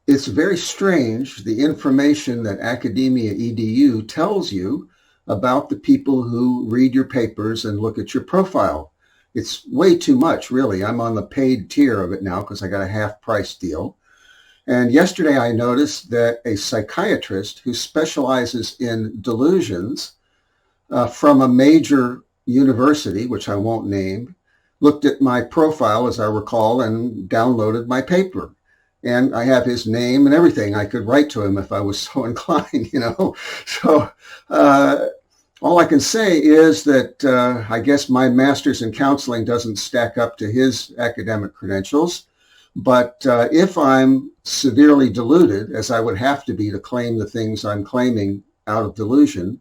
it's very strange, the information that Academia EDU tells you about the people who read your papers and look at your profile. It's way too much, really. I'm on the paid tier of it now because I got a half price deal. And yesterday I noticed that a psychiatrist who specializes in delusions from a major university, which I won't name, looked at my profile, as I recall, and downloaded my paper. And I have his name and everything. I could write to him if I was so inclined, So all I can say is that I guess my master's in counseling doesn't stack up to his academic credentials. But if I'm severely deluded, as I would have to be to claim the things I'm claiming out of delusion,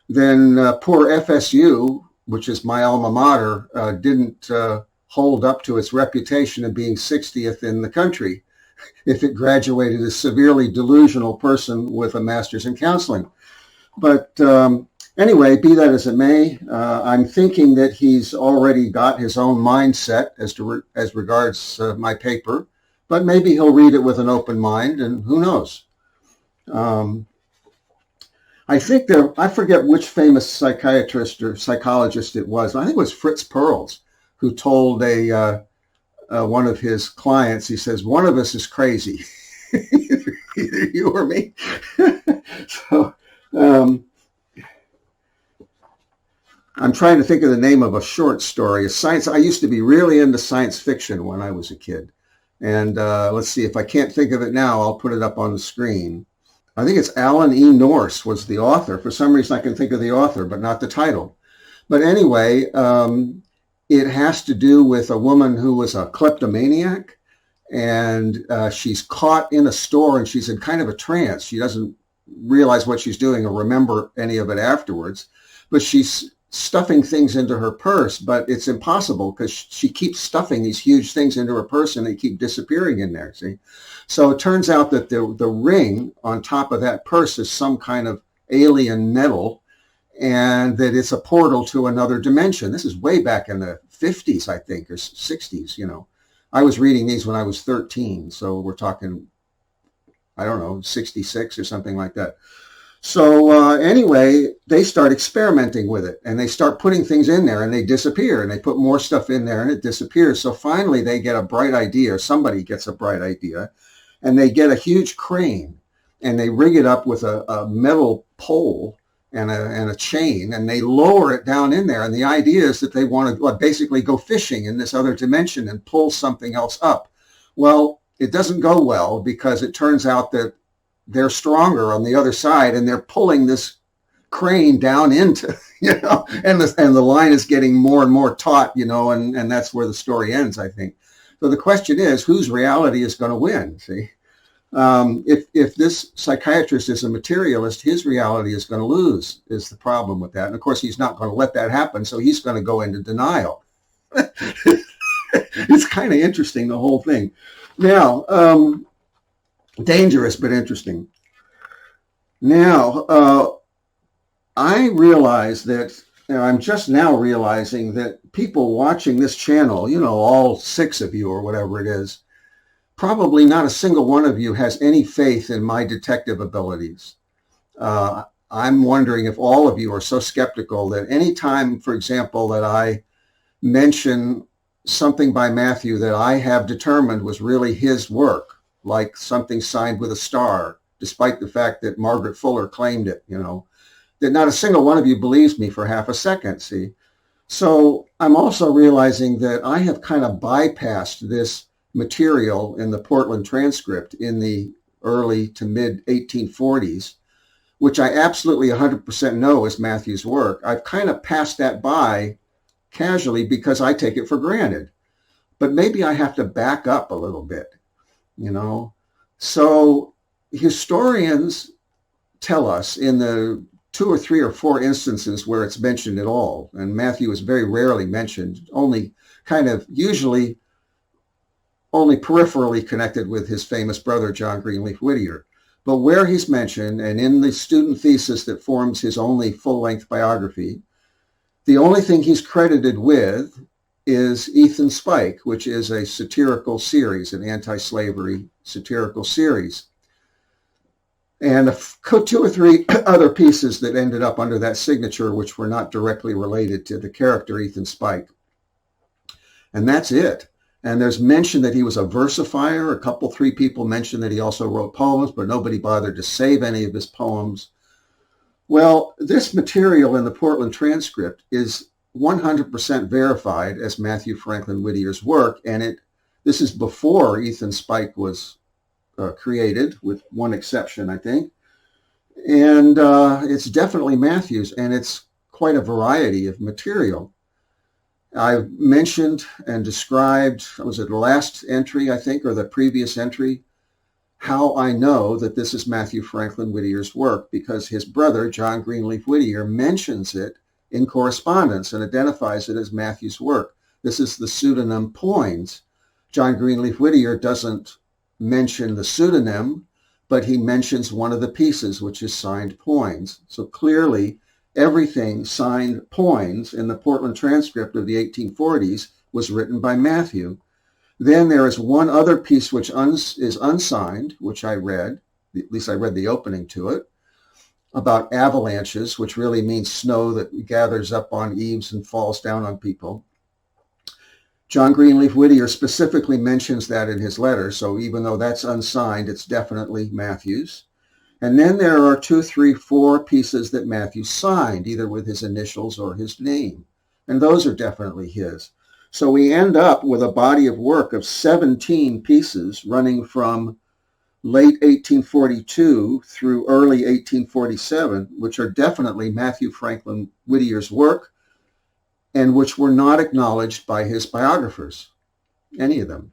then poor FSU, which is my alma mater, didn't hold up to its reputation of being 60th in the country if it graduated a severely delusional person with a master's in counseling. But anyway, be that as it may, I'm thinking that he's already got his own mindset as regards my paper, but maybe he'll read it with an open mind, and who knows. I think I forget which famous psychiatrist or psychologist it was. I think it was Fritz Perls, who told one of his clients, he says, one of us is crazy, either you or me. So I'm trying to think of the name of a short story. I used to be really into science fiction when I was a kid. And let's see, if I can't think of it now, I'll put it up on the screen. I think it's Alan E. Norse was the author. For some reason, I can think of the author, but not the title. But anyway, it has to do with a woman who was a kleptomaniac, and she's caught in a store, and she's in kind of a trance. She doesn't realize what she's doing or remember any of it afterwards, but she's stuffing things into her purse, but it's impossible because she keeps stuffing these huge things into her purse and they keep disappearing in there, see? So it turns out that the ring on top of that purse is some kind of alien metal, and that it's a portal to another dimension. This is way back in the 50s, I think, or 60s, I was reading these when I was 13, so we're talking, I don't know, 66 or something like that. So anyway, they start experimenting with it, and they start putting things in there, and they disappear, and they put more stuff in there, and it disappears. So finally, they get a bright idea, or somebody gets a bright idea, and they get a huge crane, and they rig it up with a metal pole and a chain, and they lower it down in there. And the idea is that they want to basically go fishing in this other dimension and pull something else up. Well, it doesn't go well because it turns out that they're stronger on the other side, and they're pulling this crane down into, and the line is getting more and more taut, and that's where the story ends, I think. So the question is, whose reality is going to win? See, if this psychiatrist is a materialist, his reality is going to lose, is the problem with that. And of course, he's not going to let that happen, so he's going to go into denial. It's kind of interesting, the whole thing. Now, dangerous, but interesting. Now, I realize that, I'm just now realizing that people watching this channel, all 6 of you or whatever it is, probably not a single one of you has any faith in my detective abilities. I'm wondering if all of you are so skeptical that any time, for example, that I mention something by Matthew that I have determined was really his work, like something signed with a star, despite the fact that Margaret Fuller claimed it, that not a single one of you believes me for half a second, see? So I'm also realizing that I have kind of bypassed this material in the Portland Transcript in the early to mid 1840s, which I absolutely 100% know is Matthew's work. I've kind of passed that by casually because I take it for granted. But maybe I have to back up a little bit. So historians tell us in the 2 or 3 or 4 instances where it's mentioned at all, and Matthew is very rarely mentioned, only kind of usually only peripherally connected with his famous brother, John Greenleaf Whittier. But where he's mentioned, and in the student thesis that forms his only full-length biography, the only thing he's credited with is Ethan Spike, which is a satirical series, an anti-slavery satirical series. And two or three other pieces that ended up under that signature, which were not directly related to the character Ethan Spike. And that's it. And there's mention that he was a versifier. A couple, three people mentioned that he also wrote poems, but nobody bothered to save any of his poems. Well, this material in the Portland Transcript is 100% verified as Mathew Franklin Whittier's work, and this is before Ethan Spike was created, with one exception, I think. And it's definitely Mathew's, and it's quite a variety of material. I've mentioned and described, was it the last entry, I think, or the previous entry, how I know that this is Mathew Franklin Whittier's work, because his brother, John Greenleaf Whittier, mentions it in correspondence and identifies it as Mathew's work. This is the pseudonym Poins. John Greenleaf Whittier doesn't mention the pseudonym, but he mentions one of the pieces, which is signed Poins. So clearly, everything signed Poins in the Portland Transcript of the 1840s was written by Mathew. Then there is one other piece which is unsigned, which I read, at least I read the opening to it, about avalanches, which really means snow that gathers up on eaves and falls down on people. John Greenleaf Whittier specifically mentions that in his letter, so even though that's unsigned, it's definitely Mathew's. And then there are 2, 3, 4 pieces that Mathew signed, either with his initials or his name, and those are definitely his. So we end up with a body of work of 17 pieces running from late 1842 through early 1847, which are definitely Mathew Franklin Whittier's work, and which were not acknowledged by his biographers, any of them.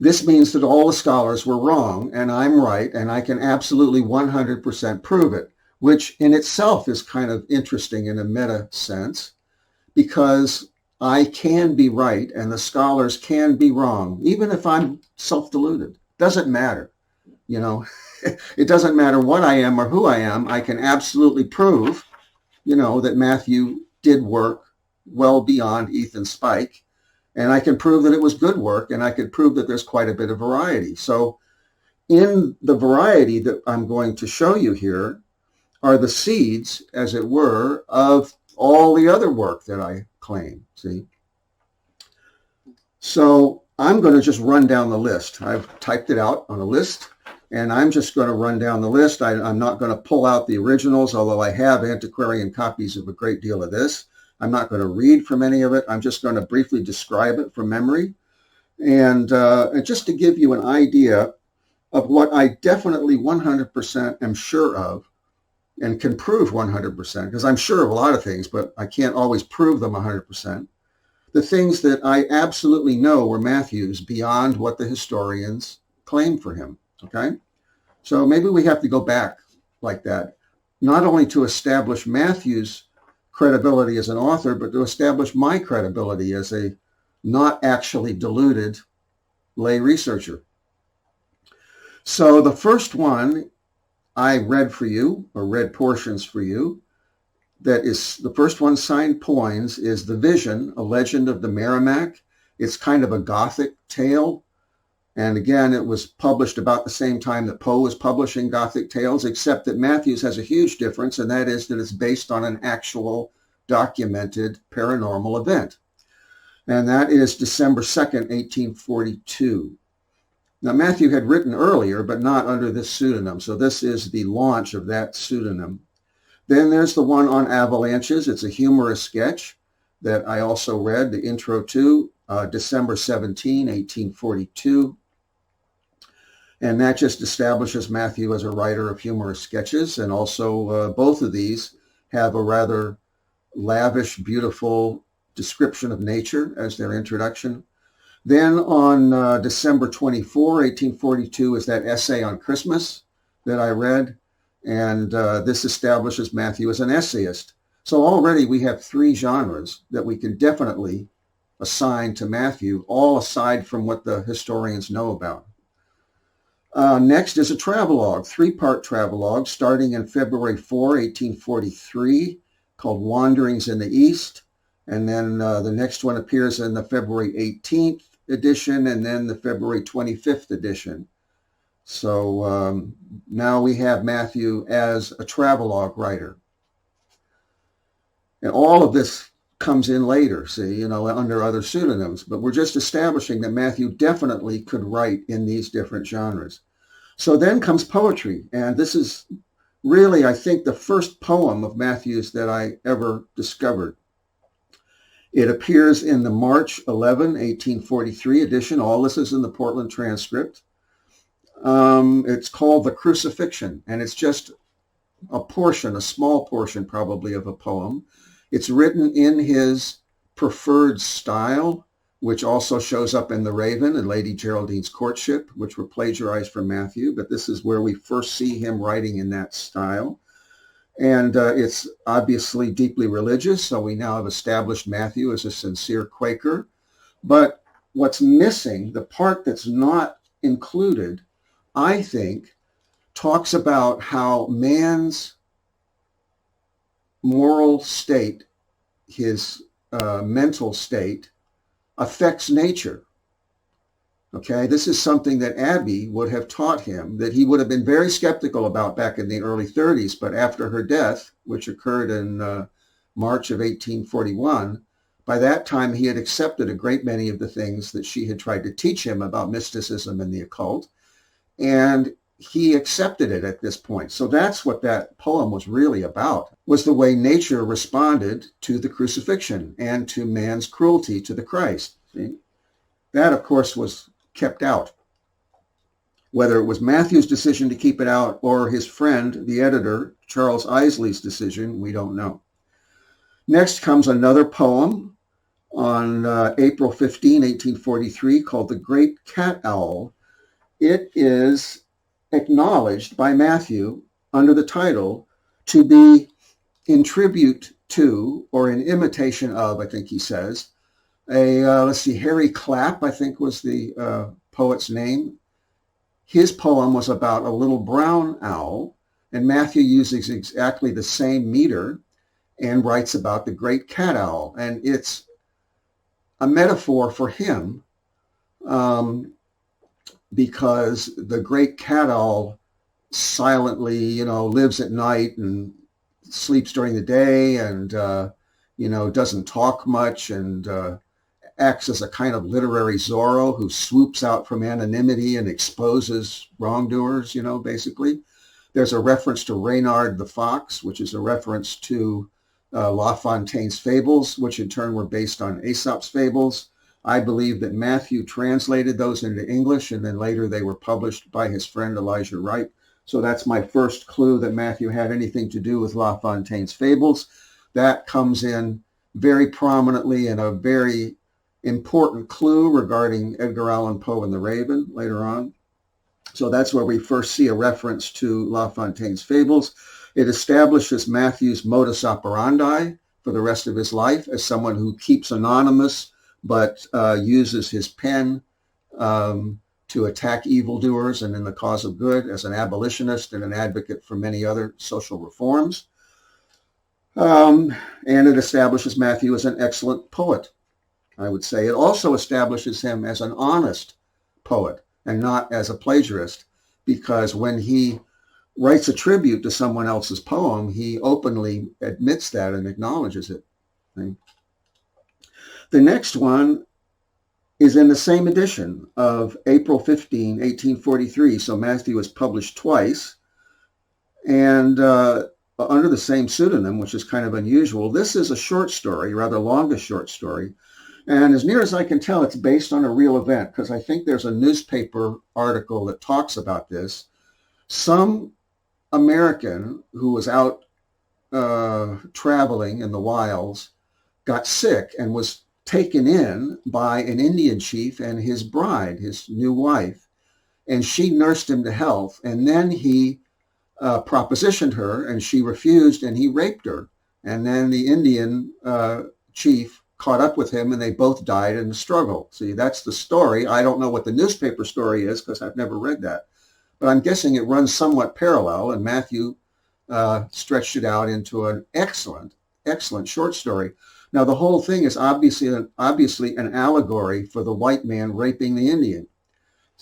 This means that all the scholars were wrong, and I'm right, and I can absolutely 100% prove it, which in itself is kind of interesting in a meta sense, because I can be right and the scholars can be wrong, even if I'm self-deluded. Doesn't matter. You know, it doesn't matter what I am or who I am. I can absolutely prove, that Mathew did work well beyond Ethan Spike, and I can prove that it was good work, and I could prove that there's quite a bit of variety. So in the variety that I'm going to show you here are the seeds, as it were, of all the other work that I claim, see? So I'm going to just run down the list. I've typed it out on a list, and I'm just going to run down the list. I'm not going to pull out the originals, although I have antiquarian copies of a great deal of this. I'm not going to read from any of it. I'm just going to briefly describe it from memory. And just to give you an idea of what I definitely 100% am sure of and can prove 100%, because I'm sure of a lot of things, but I can't always prove them 100%. The things that I absolutely know were Mathew's beyond what the historians claim for him, okay? So maybe we have to go back like that, not only to establish Mathew's credibility as an author, but to establish my credibility as a not actually deluded lay researcher. So the first one I read for you, or read portions for you, that is the first one signed Poins, is The Vision, a Legend of the Merrimack. It's kind of a Gothic tale. And again, it was published about the same time that Poe was publishing Gothic tales, except that Mathew's has a huge difference, and that is that it's based on an actual documented paranormal event. And that is December 2nd, 1842. Now, Mathew had written earlier, but not under this pseudonym. So this is the launch of that pseudonym. Then there's the one on avalanches. It's a humorous sketch that I also read, the intro to, December 17, 1842. And that just establishes Mathew as a writer of humorous sketches. And also both of these have a rather lavish, beautiful description of nature as their introduction. Then on December 24, 1842 is that essay on Christmas that I read. And this establishes Mathew as an essayist. So already we have 3 genres that we can definitely assign to Mathew, all aside from what the historians know about. Next is a travelogue, 3-part travelogue starting in February 4, 1843, called Wanderings in the East. And then the next one appears in the February 18th edition and then the February 25th edition. So now we have Matthew as a travelogue writer. And all of this comes in later, see, under other pseudonyms, but we're just establishing that Matthew definitely could write in these different genres. So then comes poetry, and this is really, I think, the first poem of Matthew's that I ever discovered. It appears in the March 11, 1843 edition. All this is in the Portland Transcript. It's called The Crucifixion, and it's just a portion, a small portion probably of a poem. It's written in his preferred style, which also shows up in The Raven and Lady Geraldine's Courtship, which were plagiarized from Matthew, but this is where we first see him writing in that style. And it's obviously deeply religious, so we now have established Matthew as a sincere Quaker. But what's missing, the part that's not included, I think, talks about how man's moral state, his mental state, affects nature. Okay, this is something that Abby would have taught him, that he would have been very skeptical about back in the early 30s, but after her death, which occurred in March of 1841, by that time he had accepted a great many of the things that she had tried to teach him about mysticism and the occult, and he accepted it at this point. So that's what that poem was really about, was the way nature responded to the crucifixion and to man's cruelty to the Christ. See? That, of course, was kept out. Whether it was Matthew's decision to keep it out or his friend, the editor, Charles Isley's decision, we don't know. Next comes another poem on April 15, 1843, called The Great Cat Owl. It is acknowledged by Matthew under the title to be in tribute to, or in imitation of, I think he says, Harry Clapp, I think was the poet's name. His poem was about a little brown owl, and Matthew uses exactly the same meter and writes about the great cat owl. And it's a metaphor for him because the great cat owl silently, lives at night and sleeps during the day and, doesn't talk much and acts as a kind of literary Zorro who swoops out from anonymity and exposes wrongdoers, basically. There's a reference to Reynard the Fox, which is a reference to La Fontaine's fables, which in turn were based on Aesop's fables. I believe that Matthew translated those into English, and then later they were published by his friend Elijah Wright. So that's my first clue that Matthew had anything to do with La Fontaine's fables. That comes in very prominently in a very important clue regarding Edgar Allan Poe and the Raven later on. So that's where we first see a reference to La Fontaine's fables. It establishes Matthew's modus operandi for the rest of his life as someone who keeps anonymous but uses his pen to attack evildoers and in the cause of good, as an abolitionist and an advocate for many other social reforms. And it establishes Matthew as an excellent poet, I would say. It also establishes him as an honest poet and not as a plagiarist, because when he writes a tribute to someone else's poem, he openly admits that and acknowledges it. Okay? The next one is in the same edition of April 15, 1843. So Matthew was published twice and under the same pseudonym, which is kind of unusual. This is a short story, rather longest short story. And as near as I can tell, it's based on a real event, because I think there's a newspaper article that talks about this. Some American who was out traveling in the wilds got sick and was taken in by an Indian chief and his bride, his new wife, and she nursed him to health. And then he propositioned her and she refused and he raped her. And then the Indian chief caught up with him and they both died in the struggle. See, that's the story. I don't know what the newspaper story is because I've never read that, but I'm guessing it runs somewhat parallel, and Matthew stretched it out into an excellent short story. Now, the whole thing is obviously an allegory for the white man raping the Indian.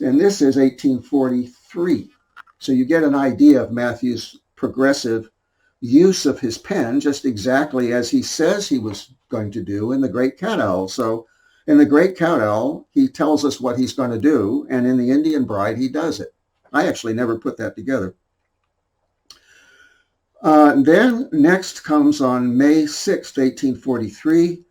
And this is 1843. So you get an idea of Matthew's progressive use of his pen, just exactly as he says he was going to do in The Great Cat Owl. So in The Great Cat Owl, he tells us what he's going to do, and in The Indian Bride, he does it. I actually never put that together. Then next comes on May 6th, 1843,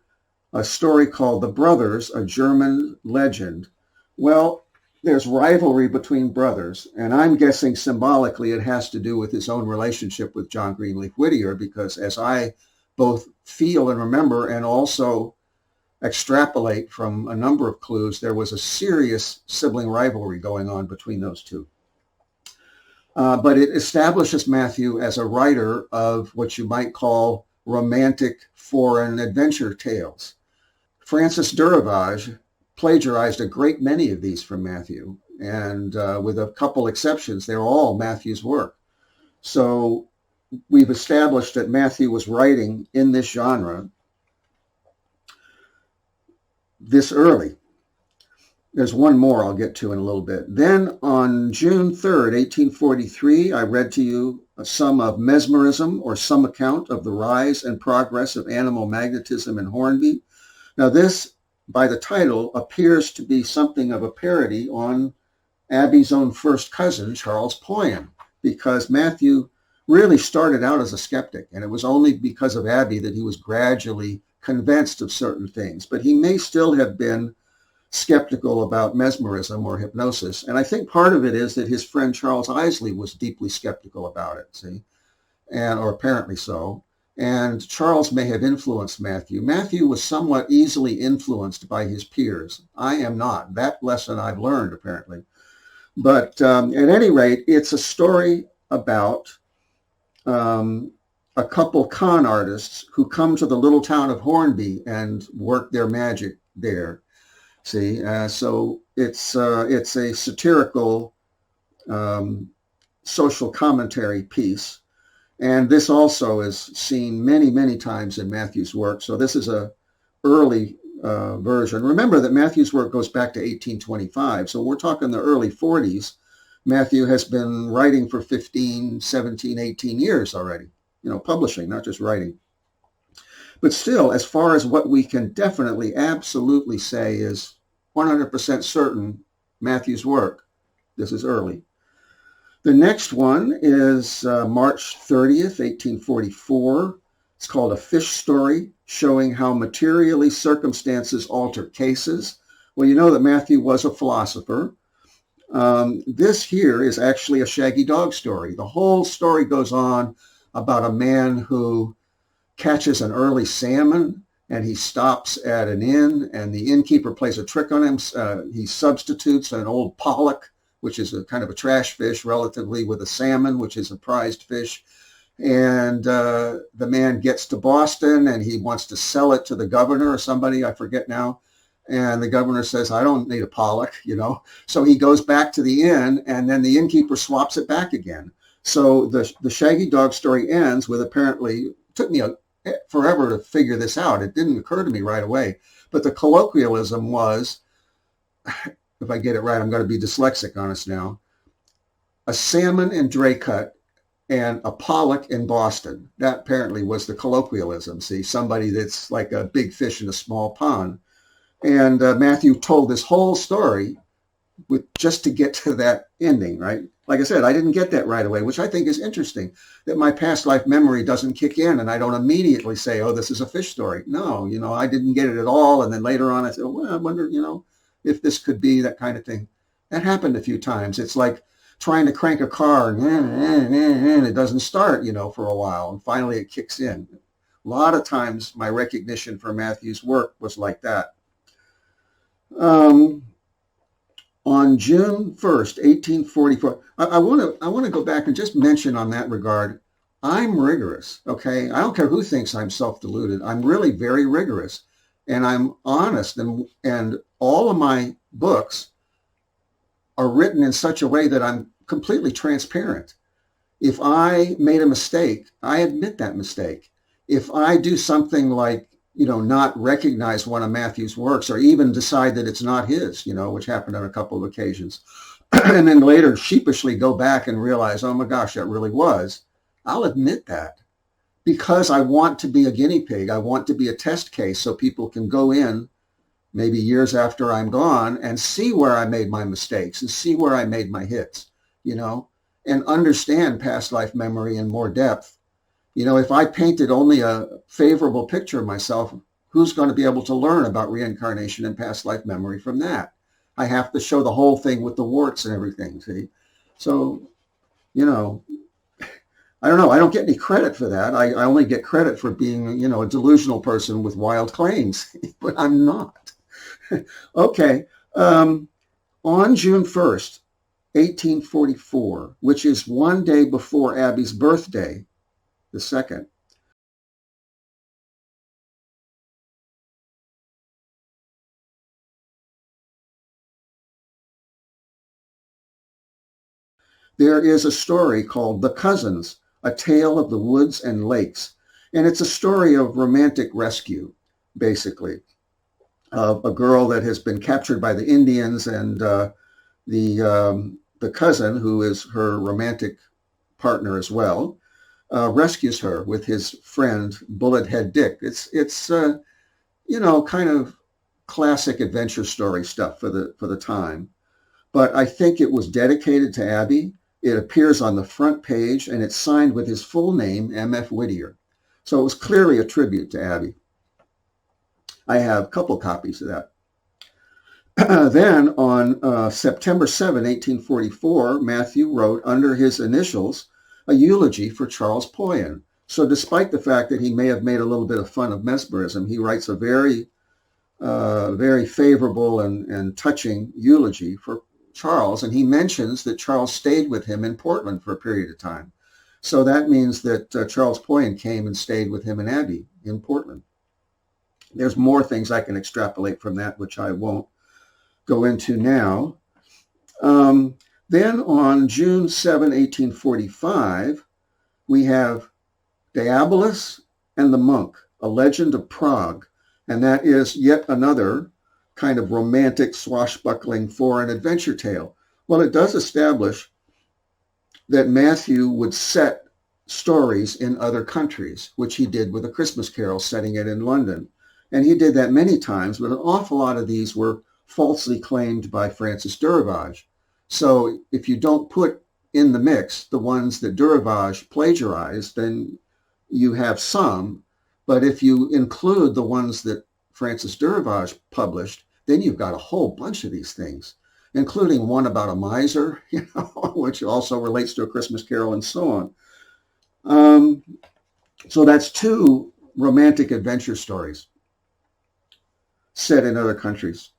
a story called The Brothers, a German Legend. Well, there's rivalry between brothers, and I'm guessing symbolically it has to do with his own relationship with John Greenleaf Whittier, because as I both feel and remember and also extrapolate from a number of clues, there was a serious sibling rivalry going on between those two. But it establishes Mathew as a writer of what you might call romantic foreign adventure tales. Francis Duravage plagiarized a great many of these from Mathew, and with a couple exceptions, they're all Mathew's work. So we've established that Mathew was writing in this genre this early. There's one more I'll get to in a little bit. Then on June 3rd, 1843, I read to you a sum of Mesmerism, or Some Account of the Rise and Progress of Animal Magnetism in Hornby. Now this, by the title, appears to be something of a parody on Abbey's own first cousin, Charles Poyne, because Mathew really started out as a skeptic, and it was only because of Abbey that he was gradually convinced of certain things. But he may still have been skeptical about mesmerism or hypnosis. And I think part of it is that his friend Charles Isley was deeply skeptical about it, or apparently so. And Charles may have influenced Mathew. Mathew was somewhat easily influenced by his peers. I am not. That lesson I've learned, apparently. But at any rate, it's a story about a couple con artists who come to the little town of Hornby and work their magic there. So it's a satirical social commentary piece. And this also is seen many, many times in Mathew's work. So this is a early version. Remember that Mathew's work goes back to 1825. So we're talking the early 40s. Mathew has been writing for 15, 17, 18 years already, publishing, not just writing. But still, as far as what we can definitely, absolutely say is 100% certain Mathew's work, this is early. The next one is March 30th, 1844. It's called A Fish Story, showing how materially circumstances alter cases. Well, you know that Mathew was a philosopher. This here is actually a shaggy dog story. The whole story goes on about a man who catches an early salmon, and he stops at an inn, and the innkeeper plays a trick on him. He substitutes an old pollock, which is a kind of a trash fish relatively, with a salmon, which is a prized fish. And the man gets to Boston, and he wants to sell it to the governor or somebody, I forget now. And the governor says, I don't need a pollock, So he goes back to the inn, and then the innkeeper swaps it back again. So the shaggy dog story ends with, apparently, it took me forever to figure this out. It didn't occur to me right away. But the colloquialism was, if I get it right, I'm going to be dyslexic on us now, a salmon in Draycott and a pollock in Boston. That apparently was the colloquialism. Somebody that's like a big fish in a small pond. And Mathew told this whole story just to get to that ending, right? Like I said, I didn't get that right away, which I think is interesting, that my past life memory doesn't kick in and I don't immediately say, oh, this is a fish story. No, I didn't get it at all. And then later on I said, well, I wonder, if this could be that kind of thing. That happened a few times. It's like trying to crank a car and it doesn't start, for a while. And finally it kicks in. A lot of times my recognition for Mathew's work was like that. On June 1st, 1844, I want to go back and just mention on that regard, I'm rigorous, okay? I don't care who thinks I'm self-deluded. I'm really very rigorous, and I'm honest, and all of my books are written in such a way that I'm completely transparent. If I made a mistake, I admit that mistake. If I do something like not recognize one of Matthew's works or even decide that it's not his, which happened on a couple of occasions. And then later sheepishly go back and realize, oh my gosh, that really was. I'll admit that because I want to be a guinea pig. I want to be a test case so people can go in maybe years after I'm gone and see where I made my mistakes and see where I made my hits, and understand past life memory in more depth. If I painted only a favorable picture of myself, who's going to be able to learn about reincarnation and past life memory from that? I have to show the whole thing with the warts and everything, see? So, I don't know. I don't get any credit for that. I only get credit for being, a delusional person with wild claims, but I'm not. Okay. On June 1st, 1844, which is one day before Abby's birthday, the 2nd, there is a story called The Cousins, A Tale of the Woods and Lakes. And it's a story of romantic rescue, basically, of a girl that has been captured by the Indians, and the cousin, who is her romantic partner as well, rescues her with his friend Bullet Head Dick. It's kind of classic adventure story stuff for the time. But I think it was dedicated to Abby. It appears on the front page, and it's signed with his full name, M.F. Whittier. So it was clearly a tribute to Abby. I have a couple copies of that. Then on September 7, 1844, Matthew wrote under his initials a eulogy for Charles Poyne. So despite the fact that he may have made a little bit of fun of mesmerism, he writes a very, very favorable and touching eulogy for Charles, and he mentions that Charles stayed with him in Portland for a period of time. So that means that Charles Poyne came and stayed with him and Abby in Portland. There's more things I can extrapolate from that, which I won't go into now. Then on June 7, 1845, we have Diabolos and the Monk, A Legend of Prague, and that is yet another kind of romantic, swashbuckling foreign adventure tale. Well, it does establish that Matthew would set stories in other countries, which he did with A Christmas Carol, setting it in London. And he did that many times, but an awful lot of these were falsely claimed by Francis Durivage. So if you don't put in the mix the ones that Durivage plagiarized, then you have some. But if you include the ones that Francis Durivage published, then you've got a whole bunch of these things, including one about a miser, which also relates to A Christmas Carol and so on. So that's two romantic adventure stories set in other countries.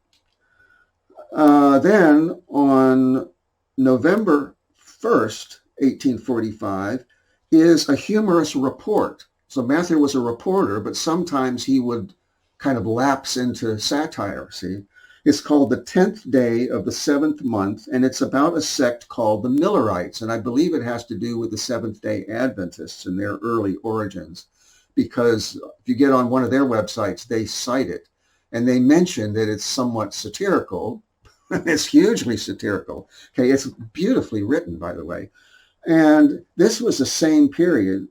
Then on November 1st, 1845, is a humorous report. So Matthew was a reporter, but sometimes he would kind of lapse into satire, see? It's called The 10th Day of the 7th Month, and it's about a sect called the Millerites, and I believe it has to do with the Seventh-day Adventists and their early origins, because if you get on one of their websites, they cite it, and they mention that it's somewhat satirical. It's hugely satirical. Okay, it's beautifully written, by the way. And this was the same period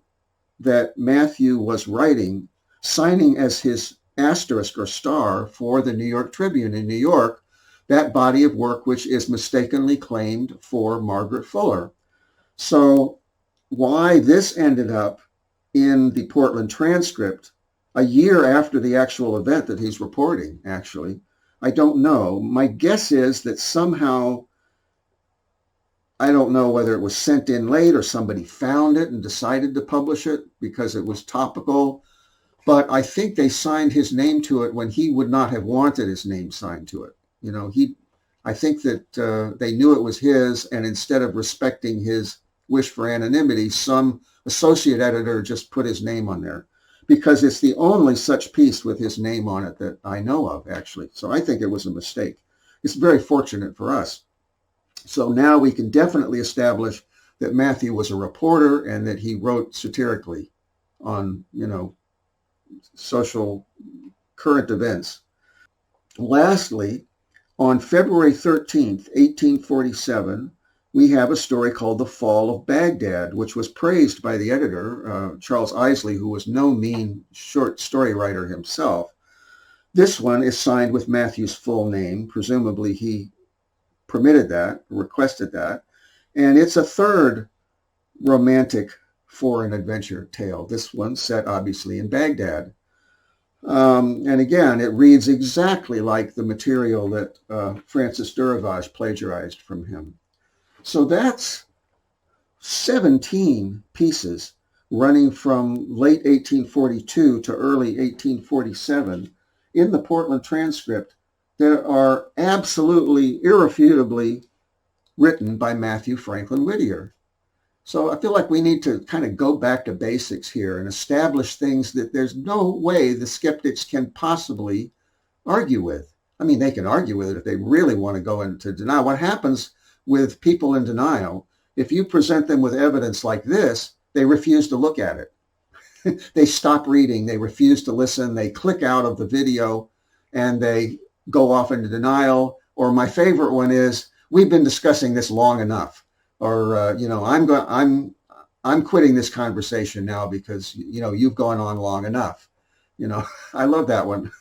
that Matthew was writing, signing as his asterisk or star for the New York Tribune in New York, that body of work which is mistakenly claimed for Margaret Fuller. So why this ended up in the Portland Transcript a year after the actual event that he's reporting, actually, I don't know. My guess is that somehow, I don't know whether it was sent in late or somebody found it and decided to publish it because it was topical. But I think they signed his name to it when he would not have wanted his name signed to it. I think that they knew it was his, and instead of respecting his wish for anonymity, some associate editor just put his name on there, because it's the only such piece with his name on it that I know of, actually. So I think it was a mistake. It's very fortunate for us. So now we can definitely establish that Matthew was a reporter and that he wrote satirically on, social current events. Lastly, on February 13th, 1847, we have a story called The Fall of Baghdad, which was praised by the editor, Charles Isley, who was no mean short story writer himself. This one is signed with Matthew's full name. Presumably he permitted that, requested that. And it's a third romantic foreign adventure tale. This one set obviously in Baghdad. And again, it reads exactly like the material that Francis Durivage plagiarized from him. So that's 17 pieces running from late 1842 to early 1847 in the Portland Transcript that are absolutely, irrefutably written by Mathew Franklin Whittier. So I feel like we need to kind of go back to basics here and establish things that there's no way the skeptics can possibly argue with. I mean, they can argue with it if they really want to go into denial. What happens with people in denial, if you present them with evidence like this, they refuse to look at it. They stop reading, they refuse to listen, they click out of the video, and they go off into denial. Or my favorite one is, we've been discussing this long enough. Or, I'm quitting this conversation now because, you've gone on long enough. I love that one.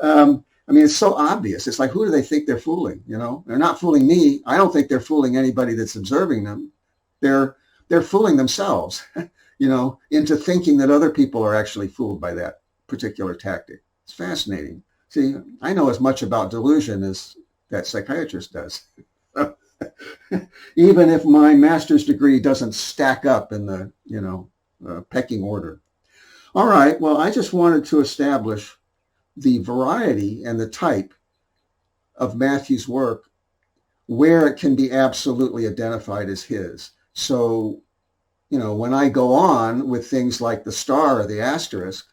I mean, it's so obvious. It's like, who do they think they're fooling? They're not fooling me. I don't think they're fooling anybody that's observing them. They're fooling themselves, into thinking that other people are actually fooled by that particular tactic. It's fascinating. See, I know as much about delusion as that psychiatrist does. Even if my master's degree doesn't stack up in the, pecking order. All right, well, I just wanted to establish the variety and the type of Matthew's work where it can be absolutely identified as his. So, when I go on with things like the star or the asterisk,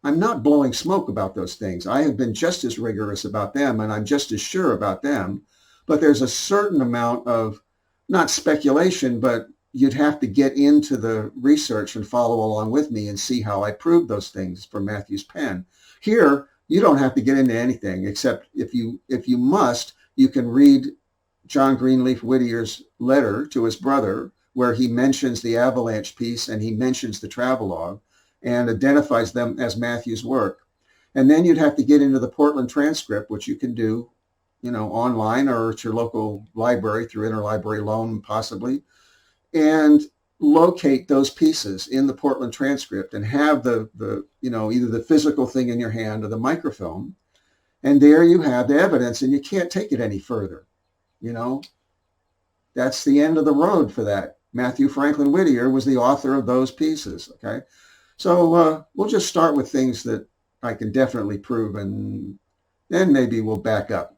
I'm not blowing smoke about those things. I have been just as rigorous about them, and I'm just as sure about them. But there's a certain amount of, not speculation, but you'd have to get into the research and follow along with me and see how I prove those things from Matthew's pen. Here, you don't have to get into anything, except if you must, you can read John Greenleaf Whittier's letter to his brother, where he mentions the avalanche piece and he mentions the travelogue and identifies them as Matthew's work. And then you'd have to get into the Portland Transcript, which you can do online or at your local library through interlibrary loan possibly, and locate those pieces in the Portland Transcript and have the either the physical thing in your hand or the microfilm. And there you have the evidence, and you can't take it any further. That's the end of the road for that. Mathew Franklin Whittier was the author of those pieces. Okay. So we'll just start with things that I can definitely prove, and then maybe we'll back up.